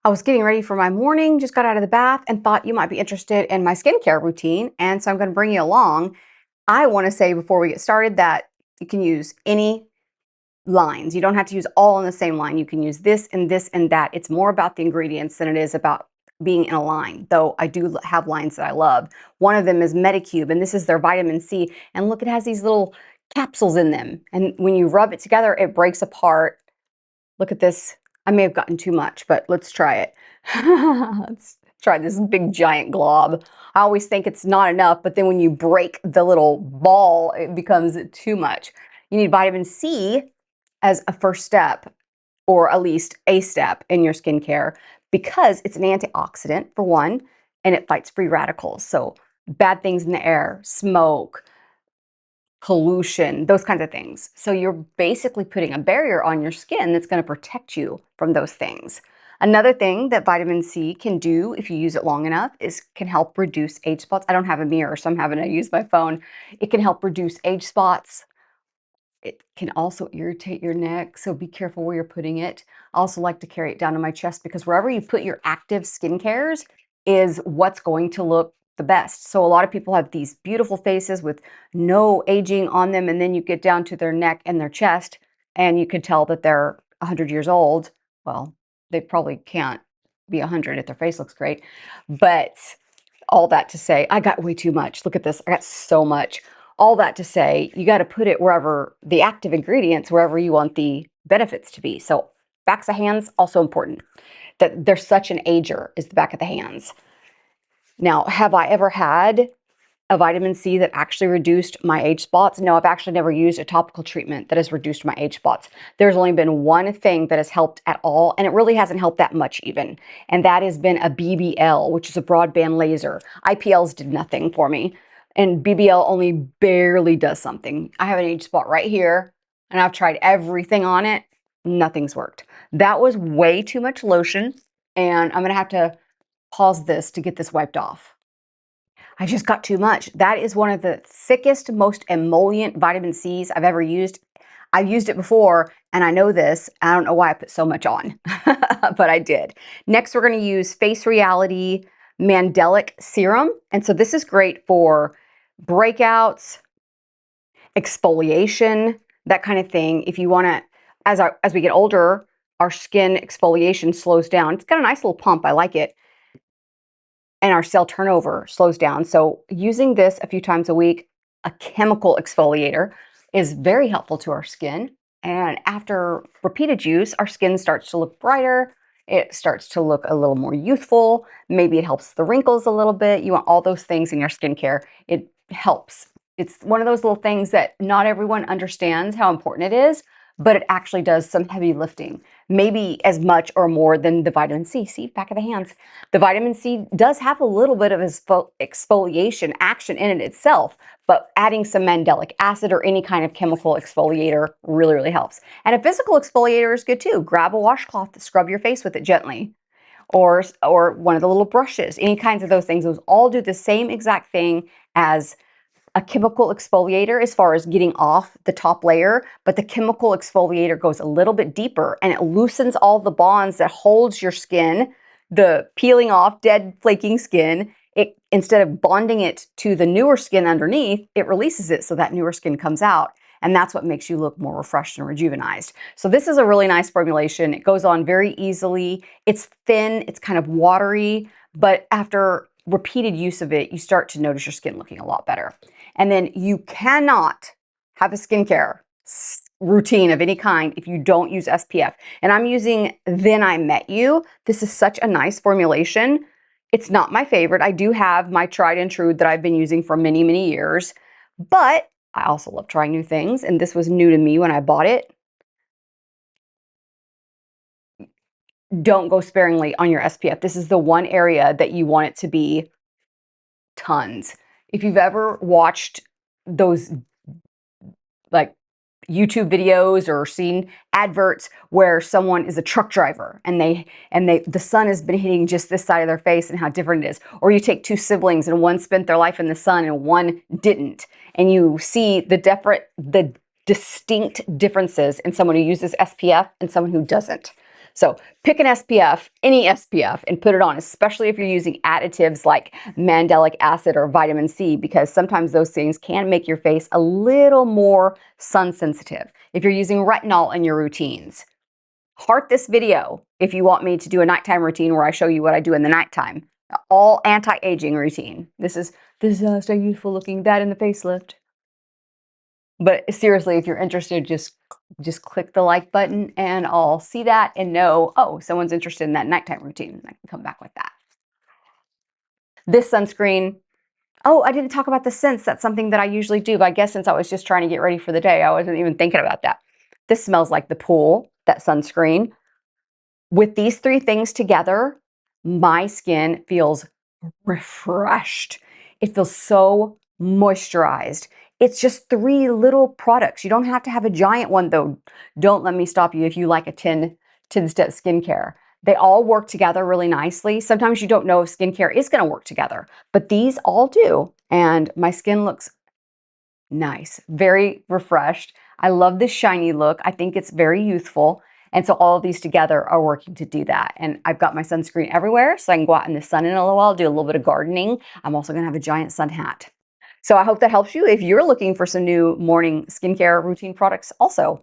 I was getting ready for my morning, just got out of the bath and thought you might be interested in my skincare routine. And so I'm going to bring you along. I want to say before we get started that you can use any lines. You don't have to use all in the same line. You can use this and this and that. It's more about the ingredients than it is about being in a line, though I do have lines that I love. One of them is MediCube, and this is their vitamin C. And look, it has these little capsules in them. And when you rub it together, it breaks apart. Look at this. I may have gotten too much, but let's try it. Let's try this big giant glob. I always think it's not enough, but then when you break the little ball, it becomes too much. You need vitamin C as a first step, or at least a step in your skincare, because it's an antioxidant for one, and it fights free radicals. So bad things in the air, smoke, pollution, those kinds of things. So you're basically putting a barrier on your skin that's going to protect you from those things. Another thing that vitamin C can do if you use it long enough is can help reduce age spots. I don't have a mirror, so I'm having to use my phone. It can help reduce age spots. It can also irritate your neck, so be careful where you're putting it. I also like to carry it down to my chest because wherever you put your active skincares is what's going to look the best. So a lot of people have these beautiful faces with no aging on them, and then you get down to their neck and their chest, and you can tell that they're 100 years old. Well, they probably can't be 100 if their face looks great. But all that to say, I got way too much. Look at this. I got so much. All that to say, you got to put it wherever the active ingredients, wherever you want the benefits to be. So backs of hands, also important. That they're such an ager is the back of the hands. Now, have I ever had a vitamin C that actually reduced my age spots? No, I've actually never used a topical treatment that has reduced my age spots. There's only been one thing that has helped at all, and it really hasn't helped that much even. And that has been a BBL, which is a broadband laser. IPLs did nothing for me, and BBL only barely does something. I have an age spot right here, and I've tried everything on it. Nothing's worked. That was way too much lotion, and I'm going to have to pause this to get this wiped off. I just got too much. That is one of the thickest, most emollient vitamin C's I've ever used. I've used it before, and I know this. I don't know why I put so much on, but I did. Next, we're going to use Face Reality Mandelic Serum. And so this is great for breakouts, exfoliation, that kind of thing. If you want to, as we get older, our skin exfoliation slows down. It's got a nice little pump. I like it. And our cell turnover slows down. So using this a few times a week, a chemical exfoliator, is very helpful to our skin. And after repeated use, our skin starts to look brighter. It starts to look a little more youthful. Maybe it helps the wrinkles a little bit. You want all those things in your skincare. It helps. It's one of those little things that not everyone understands how important it is, but it actually does some heavy lifting, maybe as much or more than the vitamin C. See, back of the hands. The vitamin C does have a little bit of exfoliation action in it itself, but adding some mandelic acid or any kind of chemical exfoliator really, really helps. And a physical exfoliator is good too. Grab a washcloth, scrub your face with it gently, or one of the little brushes, any kinds of those things. Those all do the same exact thing as a chemical exfoliator as far as getting off the top layer, but the chemical exfoliator goes a little bit deeper and it loosens all the bonds that holds your skin, the peeling off dead flaking skin. It, instead of bonding it to the newer skin underneath, it releases it so that newer skin comes out. And that's what makes you look more refreshed and rejuvenized. So this is a really nice formulation. It goes on very easily. It's thin, it's kind of watery, but after repeated use of it, you start to notice your skin looking a lot better. And then you cannot have a skincare routine of any kind if you don't use SPF. And I'm using Then I Met You. This is such a nice formulation. It's not my favorite. I do have my tried and true that I've been using for many, many years, but I also love trying new things. And this was new to me when I bought it. Don't go sparingly on your SPF. This is the one area that you want it to be tons. If you've ever watched those like YouTube videos or seen adverts where someone is a truck driver and the sun has been hitting just this side of their face and how different it is, or you take two siblings and one spent their life in the sun and one didn't, and you see the distinct differences in someone who uses SPF and someone who doesn't. So pick an SPF, any SPF, and put it on, especially if you're using additives like mandelic acid or vitamin C, because sometimes those things can make your face a little more sun sensitive. If you're using retinol in your routines, heart this video if you want me to do a nighttime routine where I show you what I do in the nighttime. All anti-aging routine. This is stay youthful looking, that in the facelift. But seriously, if you're interested, just click the like button and I'll see that and know, oh, someone's interested in that nighttime routine. I can come back with that. This sunscreen, oh, I didn't talk about the scents. That's something that I usually do, but I guess since I was just trying to get ready for the day, I wasn't even thinking about that. This smells like the pool, that sunscreen. With these three things together, my skin feels refreshed. It feels so moisturized. It's just three little products. You don't have to have a giant one though. Don't let me stop you if you like a 10-step skincare. They all work together really nicely. Sometimes you don't know if skincare is going to work together, but these all do. And my skin looks nice, very refreshed. I love this shiny look. I think it's very youthful. And so all of these together are working to do that. And I've got my sunscreen everywhere so I can go out in the sun in a little while, do a little bit of gardening. I'm also going to have a giant sun hat. So I hope that helps you if you're looking for some new morning skincare routine products also.